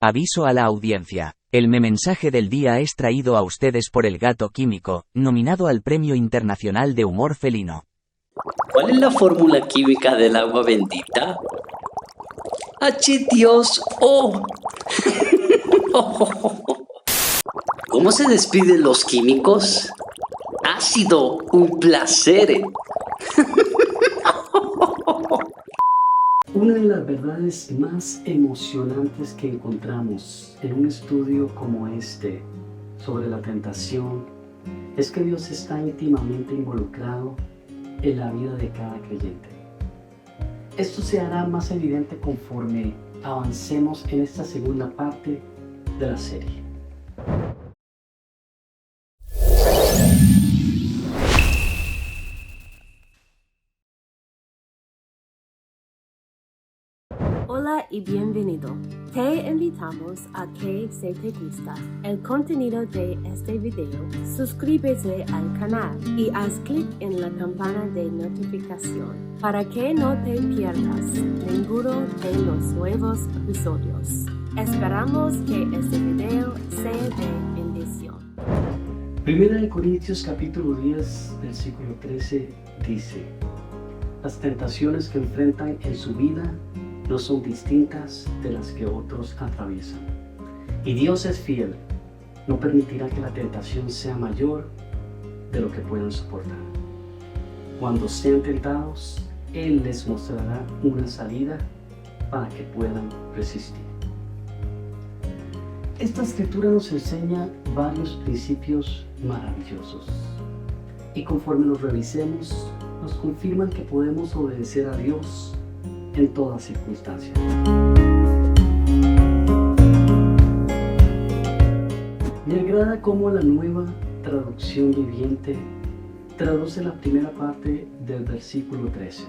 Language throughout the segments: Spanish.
Aviso a la audiencia. El mensaje del día es traído a ustedes por El Gato Químico, nominado al Premio Internacional de Humor Felino. ¿Cuál es la fórmula química del agua bendita? H2O. ¿Cómo se despiden los químicos? Ha sido un placer. Una de las verdades más emocionantes que encontramos en un estudio como este sobre la tentación es que Dios está íntimamente involucrado en la vida de cada creyente. Esto se hará más evidente conforme avancemos en esta segunda parte de la serie. Hola y bienvenido. Te invitamos a que si te gusta el contenido de este video, suscríbete al canal y haz clic en la campana de notificación para que no te pierdas ninguno de los nuevos episodios. Esperamos que este video sea de bendición. Primera de Corintios capítulo 10, versículo 13 dice: las tentaciones que enfrentan en su vida no son distintas de las que otros atraviesan. Y Dios es fiel, no permitirá que la tentación sea mayor de lo que puedan soportar. Cuando sean tentados, Él les mostrará una salida para que puedan resistir. Esta escritura nos enseña varios principios maravillosos. Y conforme los revisemos, nos confirman que podemos obedecer a Dios en toda circunstancia. Me agrada cómo la Nueva Traducción Viviente traduce la primera parte del versículo 13.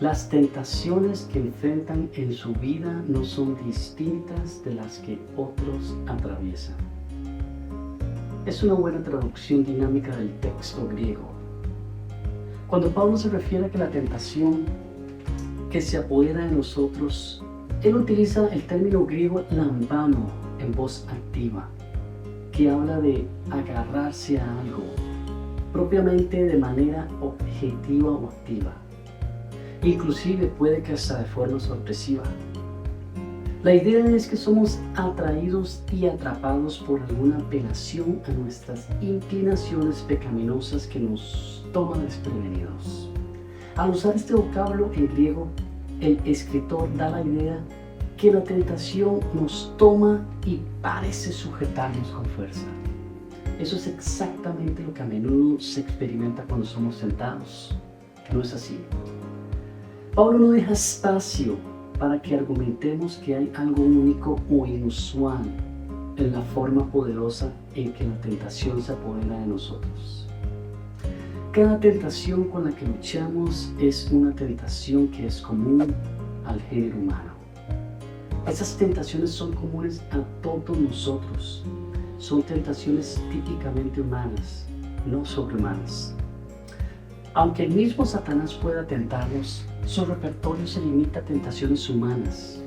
Las tentaciones que enfrentan en su vida no son distintas de las que otros atraviesan. Es una buena traducción dinámica del texto griego. Cuando Pablo se refiere a que la tentación que se apodera de nosotros, él utiliza el término griego lambano en voz activa, que habla de agarrarse a algo, propiamente de manera objetiva o activa. Inclusive puede que hasta de forma sorpresiva. La idea es que somos atraídos y atrapados por alguna apelación a nuestras inclinaciones pecaminosas que nos toman desprevenidos. Al usar este vocablo en griego, el escritor da la idea que la tentación nos toma y parece sujetarnos con fuerza. Eso es exactamente lo que a menudo se experimenta cuando somos tentados. ¿No es así? Pablo no deja espacio para que argumentemos que hay algo único o inusual en la forma poderosa en que la tentación se apodera de nosotros. Cada tentación con la que luchamos es una tentación que es común al género humano. Esas tentaciones son comunes a todos nosotros. Son tentaciones típicamente humanas, no sobrehumanas. Aunque el mismo Satanás pueda tentarnos, su repertorio se limita a tentaciones humanas.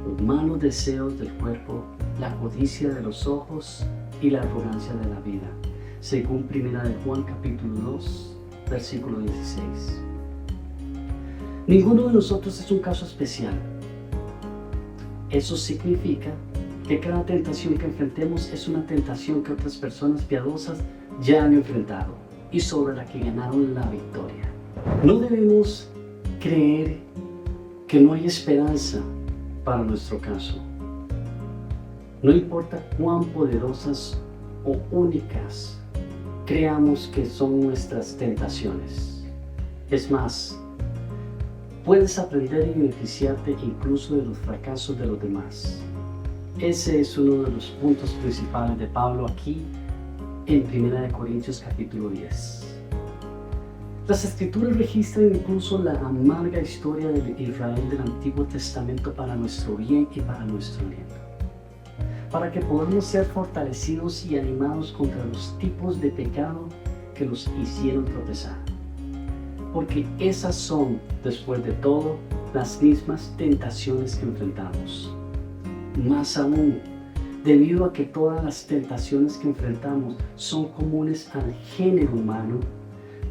Los malos deseos del cuerpo, la codicia de los ojos y la arrogancia de la vida, según 1 de Juan capítulo 2, versículo 16. Ninguno de nosotros es un caso especial. Eso significa que cada tentación que enfrentemos es una tentación que otras personas piadosas ya han enfrentado y sobre la que ganaron la victoria. No debemos creer que no hay esperanza para nuestro caso. No importa cuán poderosas o únicas creamos que son nuestras tentaciones. Es más, puedes aprender y beneficiarte incluso de los fracasos de los demás. Ese es uno de los puntos principales de Pablo aquí en 1 Corintios capítulo 10. Las escrituras registran incluso la amarga historia del Israel del Antiguo Testamento para nuestro bien y para nuestro aliento, para que podamos ser fortalecidos y animados contra los tipos de pecado que los hicieron tropezar. Porque esas son, después de todo, las mismas tentaciones que enfrentamos. Más aún, debido a que todas las tentaciones que enfrentamos son comunes al género humano,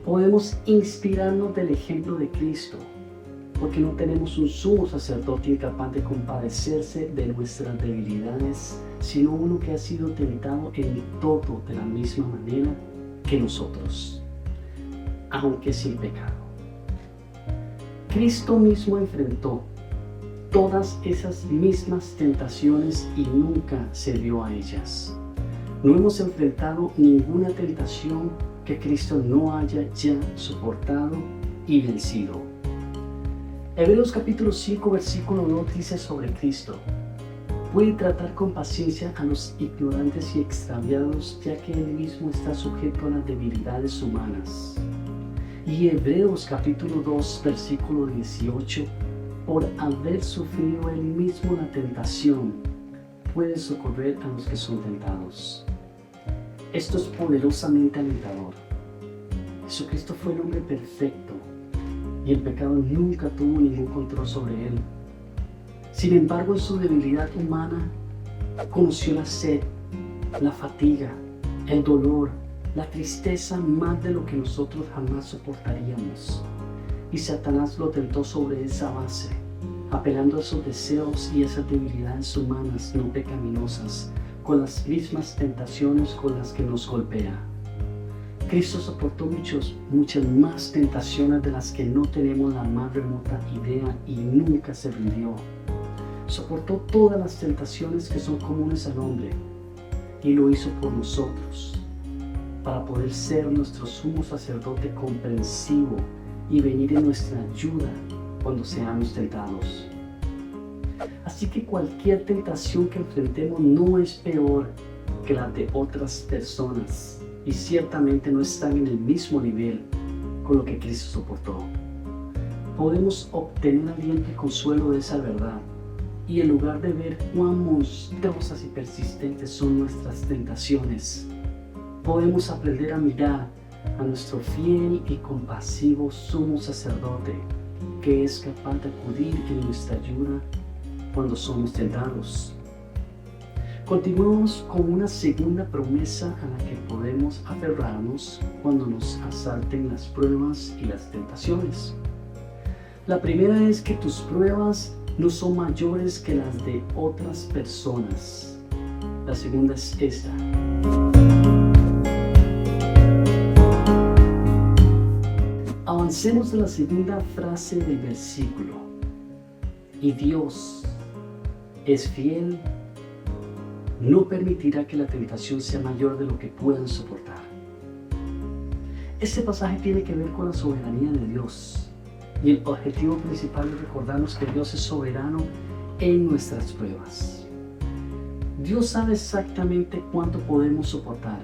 podemos inspirarnos del ejemplo de Cristo, porque no tenemos un sumo sacerdote incapaz de compadecerse de nuestras debilidades, sino uno que ha sido tentado en todo de la misma manera que nosotros, aunque sin pecado. Cristo mismo enfrentó todas esas mismas tentaciones y nunca cedió a ellas. No hemos enfrentado ninguna tentación que Cristo no haya ya soportado y vencido. Hebreos capítulo 5 versículo 2 dice sobre Cristo: puede tratar con paciencia a los ignorantes y extraviados, ya que Él mismo está sujeto a las debilidades humanas. Y Hebreos capítulo 2 versículo 18: por haber sufrido Él mismo la tentación, puede socorrer a los que son tentados. Esto es poderosamente alentador. Jesucristo fue el hombre perfecto y el pecado nunca tuvo ningún control sobre Él. Sin embargo, en su debilidad humana, conoció la sed, la fatiga, el dolor, la tristeza más de lo que nosotros jamás soportaríamos. Y Satanás lo tentó sobre esa base, apelando a esos deseos y esas debilidades humanas no pecaminosas, con las mismas tentaciones con las que nos golpea. Cristo soportó muchas más tentaciones de las que no tenemos la más remota idea y nunca se rindió. Soportó todas las tentaciones que son comunes al hombre y lo hizo por nosotros, para poder ser nuestro sumo sacerdote comprensivo y venir en nuestra ayuda cuando seamos tentados. Así que cualquier tentación que enfrentemos no es peor que la de otras personas y ciertamente no están en el mismo nivel con lo que Cristo soportó. Podemos obtener aliento y consuelo de esa verdad, y en lugar de ver cuán monstruosas y persistentes son nuestras tentaciones, podemos aprender a mirar a nuestro fiel y compasivo sumo sacerdote, que es capaz de acudir en nuestra ayuda cuando somos tentados. Continuamos con una segunda promesa a la que podemos aferrarnos cuando nos asalten las pruebas y las tentaciones. La primera es que tus pruebas no son mayores que las de otras personas. La segunda es esta: avancemos a la segunda frase del versículo. Y Dios es fiel, no permitirá que la tentación sea mayor de lo que puedan soportar. Este pasaje tiene que ver con la soberanía de Dios, y el objetivo principal es recordarnos que Dios es soberano en nuestras pruebas. Dios sabe exactamente cuánto podemos soportar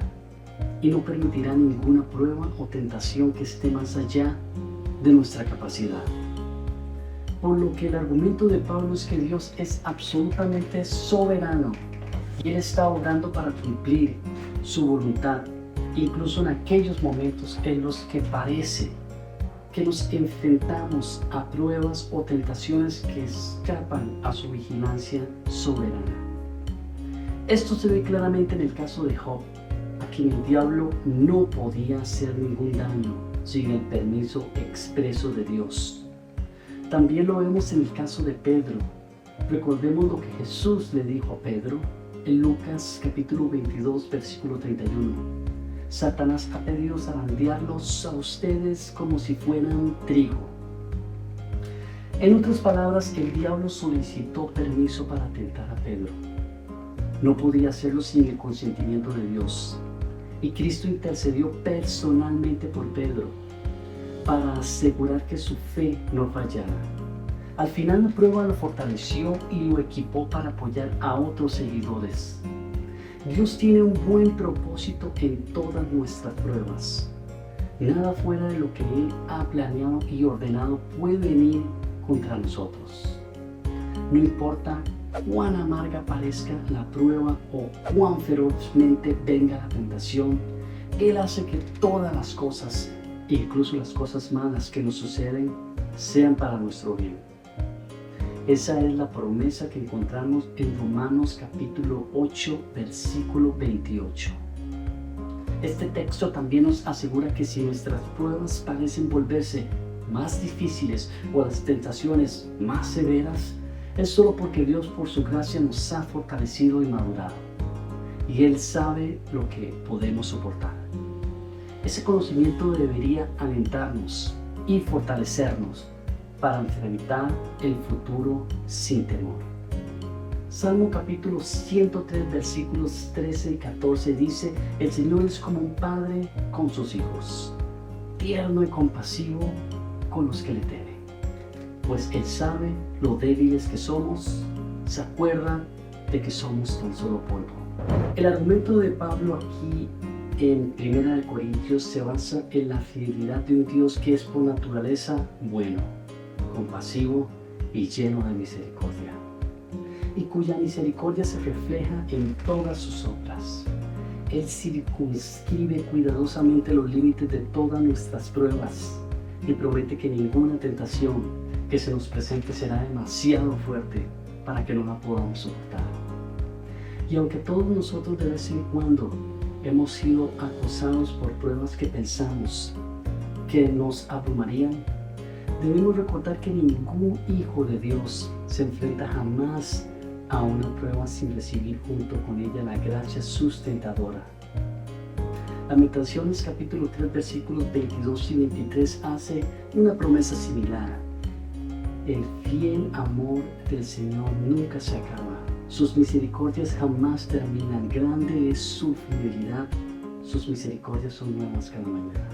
y no permitirá ninguna prueba o tentación que esté más allá de nuestra capacidad. Por lo que el argumento de Pablo es que Dios es absolutamente soberano y Él está obrando para cumplir su voluntad, incluso en aquellos momentos en los que parece que nos enfrentamos a pruebas o tentaciones que escapan a su vigilancia soberana. Esto se ve claramente en el caso de Job, a quien el diablo no podía hacer ningún daño sin el permiso expreso de Dios. También lo vemos en el caso de Pedro. Recordemos lo que Jesús le dijo a Pedro en Lucas capítulo 22 versículo 31. Satanás ha pedido zarandearlos a ustedes como si fueran trigo. En otras palabras, el diablo solicitó permiso para tentar a Pedro. No podía hacerlo sin el consentimiento de Dios. Y Cristo intercedió personalmente por Pedro para asegurar que su fe no fallara. Al final la prueba lo fortaleció y lo equipó para apoyar a otros seguidores. Dios tiene un buen propósito en todas nuestras pruebas. Nada fuera de lo que Él ha planeado y ordenado puede venir contra nosotros. No importa cuán amarga parezca la prueba o cuán ferozmente venga la tentación, Él hace que todas las cosas, incluso las cosas malas que nos suceden, sean para nuestro bien. Esa es la promesa que encontramos en Romanos capítulo 8, versículo 28. Este texto también nos asegura que si nuestras pruebas parecen volverse más difíciles o las tentaciones más severas, es solo porque Dios por su gracia nos ha fortalecido y madurado. Y Él sabe lo que podemos soportar. Ese conocimiento debería alentarnos y fortalecernos para enfrentar el futuro sin temor. Salmo capítulo 103 versículos 13 y 14 dice: el Señor es como un padre con sus hijos, tierno y compasivo con los que le temen, pues Él sabe lo débiles que somos, se acuerda de que somos tan solo polvo. El argumento de Pablo aquí en 1 Corintios se basa en la fidelidad de un Dios que es por naturaleza bueno, compasivo y lleno de misericordia, y cuya misericordia se refleja en todas sus obras. Él circunscribe cuidadosamente los límites de todas nuestras pruebas y promete que ninguna tentación que se nos presente será demasiado fuerte para que no la podamos soportar. Y aunque todos nosotros de vez en cuando hemos sido acosados por pruebas que pensamos que nos abrumarían, debemos recordar que ningún hijo de Dios se enfrenta jamás a una prueba sin recibir junto con ella la gracia sustentadora. Lamentaciones capítulo 3 versículos 22 y 23 hace una promesa similar. El fiel amor del Señor nunca se acaba. Sus misericordias jamás terminan. Grande es su fidelidad. Sus misericordias son nuevas cada mañana.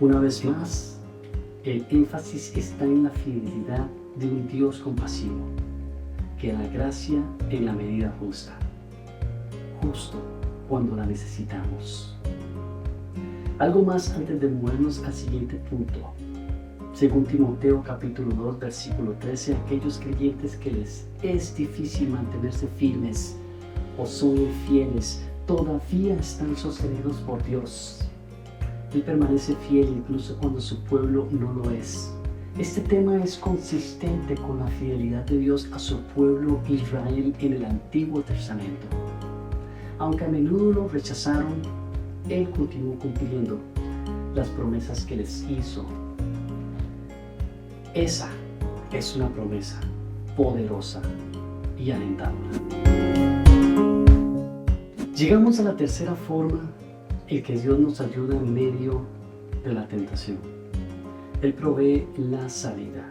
Una vez más, el énfasis está en la fidelidad de un Dios compasivo, que da gracia en la medida justa, justo cuando la necesitamos. Algo más antes de movernos al siguiente punto. Según Timoteo capítulo 2 versículo 13, aquellos creyentes que les es difícil mantenerse firmes o son infieles, todavía están sostenidos por Dios. Él permanece fiel incluso cuando su pueblo no lo es. Este tema es consistente con la fidelidad de Dios a su pueblo Israel en el Antiguo Testamento. Aunque a menudo lo rechazaron, Él continuó cumpliendo las promesas que les hizo. Esa es una promesa poderosa y alentadora. Llegamos a la tercera forma en que Dios nos ayuda en medio de la tentación. Él provee la salida.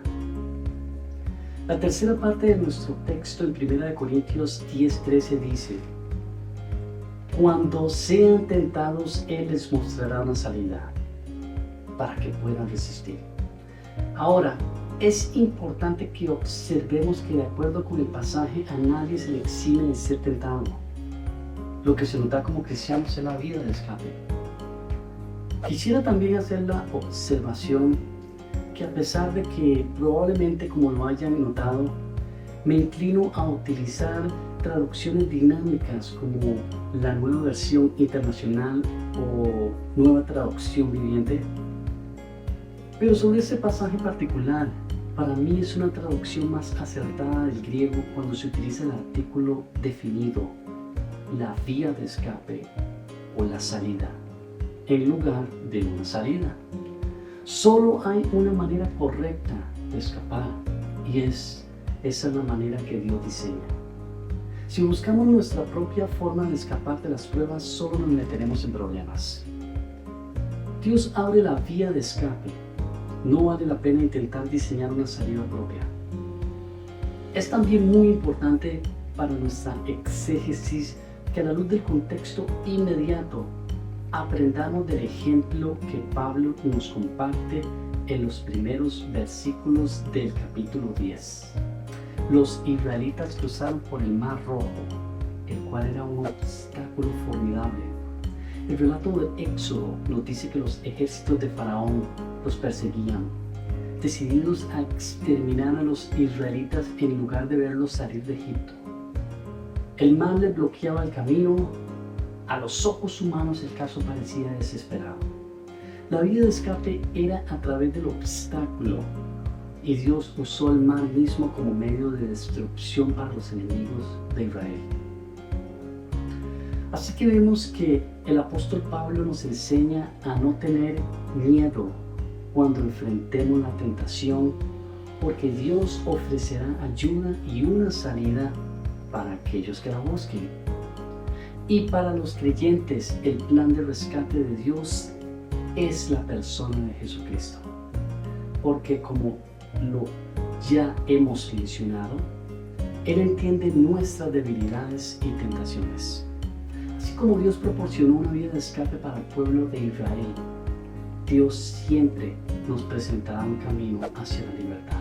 La tercera parte de nuestro texto en 1 Corintios 10:13 dice: cuando sean tentados, Él les mostrará una salida para que puedan resistir. Ahora, es importante que observemos que de acuerdo con el pasaje, a nadie se le exime de ser tentado. Lo que se nos da como cristianos es la vida de escape. Quisiera también hacer la observación que a pesar de que probablemente, como lo hayan notado, me inclino a utilizar traducciones dinámicas como la Nueva Versión Internacional o Nueva Traducción Viviente, pero sobre este pasaje particular, para mí es una traducción más acertada del griego cuando se utiliza el artículo definido, la vía de escape o la salida, en lugar de una salida. Solo hay una manera correcta de escapar y esa es la manera que Dios diseña. Si buscamos nuestra propia forma de escapar de las pruebas, solo nos meteremos en problemas. Dios abre la vía de escape. No vale la pena intentar diseñar una salida propia. Es también muy importante para nuestra exégesis que a la luz del contexto inmediato aprendamos del ejemplo que Pablo nos comparte en los primeros versículos del capítulo 10. Los israelitas cruzaron por el Mar Rojo, el cual era un obstáculo formidable. El relato del Éxodo nos dice que los ejércitos de Faraón los perseguían, decididos a exterminar a los israelitas en lugar de verlos salir de Egipto. El mar les bloqueaba el camino. A los ojos humanos el caso parecía desesperado. La vía de escape era a través del obstáculo, y Dios usó el mar mismo como medio de destrucción para los enemigos de Israel. Así que vemos que el apóstol Pablo nos enseña a no tener miedo cuando enfrentemos la tentación, porque Dios ofrecerá ayuda y una salida para aquellos que la busquen. Y para los creyentes, el plan de rescate de Dios es la persona de Jesucristo. Porque como lo ya hemos mencionado, Él entiende nuestras debilidades y tentaciones. Así como Dios proporcionó una vía de escape para el pueblo de Israel, Dios siempre nos presentará un camino hacia la libertad.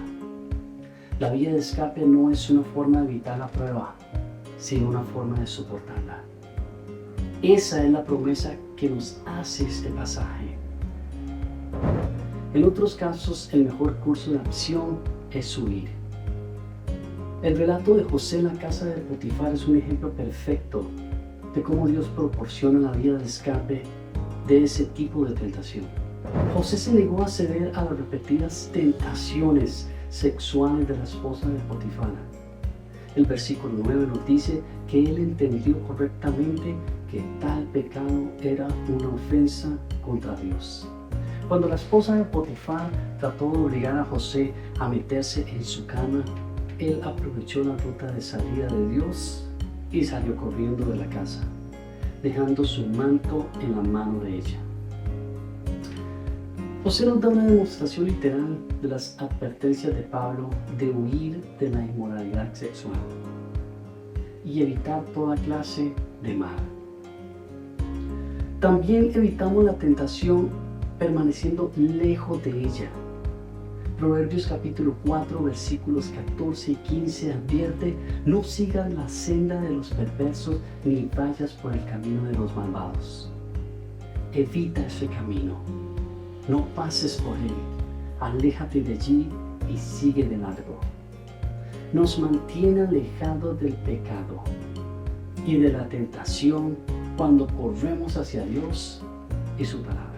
La vía de escape no es una forma de evitar la prueba, sino una forma de soportarla. Esa es la promesa que nos hace este pasaje. En otros casos, el mejor curso de acción es huir. El relato de José en la casa de Potifar es un ejemplo perfecto de cómo Dios proporciona la vía de escape de ese tipo de tentación. José se negó a ceder a las repetidas tentaciones sexuales de la esposa de Potifar. El versículo 9 nos dice que él entendió correctamente que tal pecado era una ofensa contra Dios. Cuando la esposa de Potifar trató de obligar a José a meterse en su cama, él aprovechó la ruta de salida de Dios y salió corriendo de la casa, dejando su manto en la mano de ella. José nos da una demostración literal de las advertencias de Pablo de huir de la inmoralidad sexual y evitar toda clase de mal. También evitamos la tentación permaneciendo lejos de ella. Proverbios capítulo 4 versículos 14 y 15 advierte: no sigas la senda de los perversos ni vayas por el camino de los malvados. Evita ese camino, no pases por él, aléjate de allí y sigue de largo. Nos mantiene alejados del pecado y de la tentación cuando corremos hacia Dios y su palabra.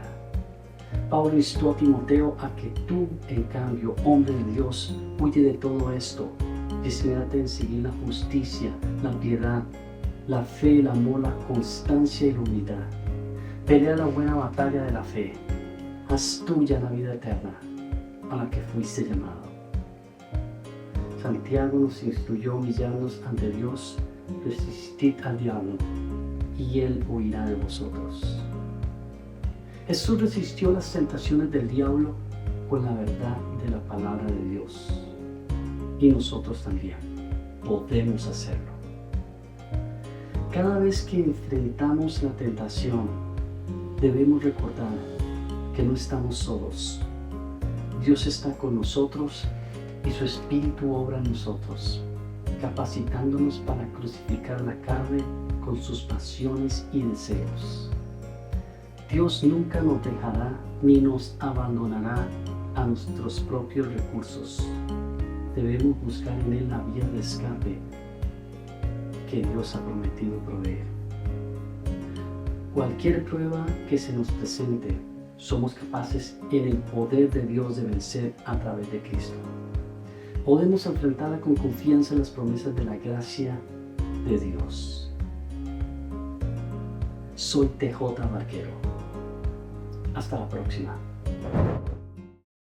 Pablo instó a Timoteo a que tú, en cambio, hombre de Dios, huye de todo esto y esmérate en seguir la justicia, la piedad, la fe, el amor, la constancia y la humildad. Pelea la buena batalla de la fe. Haz tuya la vida eterna a la que fuiste llamado. Santiago nos instruyó a humillarnos ante Dios, resistid al diablo y él huirá de vosotros. Jesús resistió las tentaciones del diablo con la verdad de la palabra de Dios. Y nosotros también podemos hacerlo. Cada vez que enfrentamos la tentación, debemos recordar que no estamos solos. Dios está con nosotros y su Espíritu obra en nosotros, capacitándonos para crucificar la carne con sus pasiones y deseos. Dios nunca nos dejará ni nos abandonará a nuestros propios recursos. Debemos buscar en Él la vía de escape que Dios ha prometido proveer. Cualquier prueba que se nos presente, somos capaces en el poder de Dios de vencer a través de Cristo. Podemos enfrentarla con confianza en las promesas de la gracia de Dios. Soy TJ Barquero. Hasta la próxima.